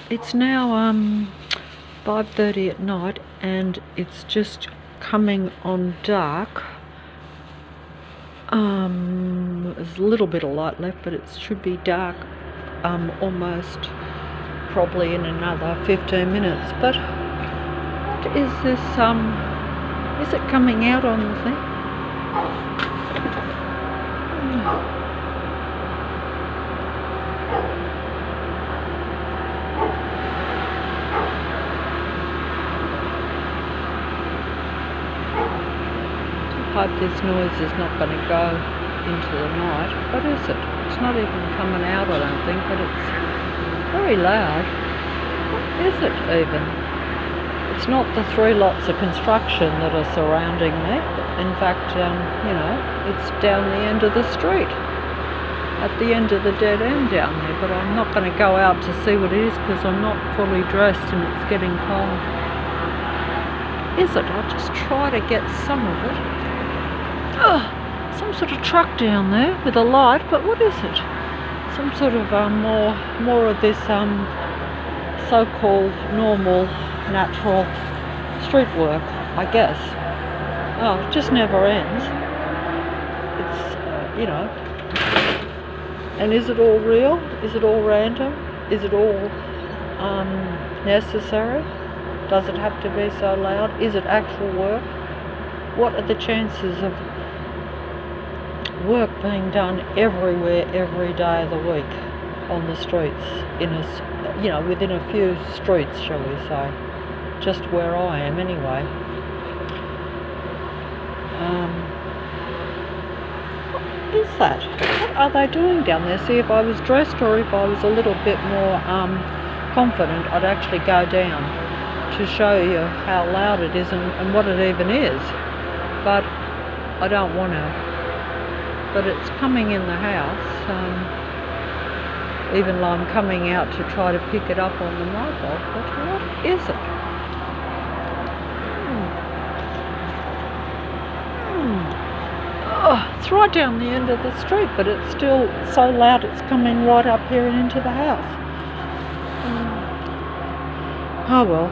It's now 5:30 at night, and it's just coming on dark. There's a little bit of light left, but it should be dark almost probably in another 15 minutes. But what is this? Is it coming out on the thing? I hope this noise is not going to go into the night. What is it? It's not even coming out, I don't think, but it's very loud. What is it even? It's not the 3 lots of construction that are surrounding me. In fact, it's down the end of the street, at the end of the dead end down there, but I'm not going to go out to see what it is because I'm not fully dressed and it's getting cold. Is it? I'll just try to get some of it. Some sort of truck down there with a light, but what is it? Some sort of more of this so-called normal, natural street work, I guess. Oh, it just never ends. It's and is it all real? Is it all random? Is it all necessary? Does it have to be so loud? Is it actual work? What are the chances of work being done everywhere, every day of the week, on the streets, within a few streets, shall we say, just where I am anyway? What is that? What are they doing down there? See, if I was dressed or if I was a little bit more confident, I'd actually go down to show you how loud it is and what it even is, but I don't want to. But it's coming in the house, even though I'm coming out to try to pick it up on the mobile. But what is it? Oh, it's right down the end of the street, but it's still so loud it's coming right up here and into the house. Oh well.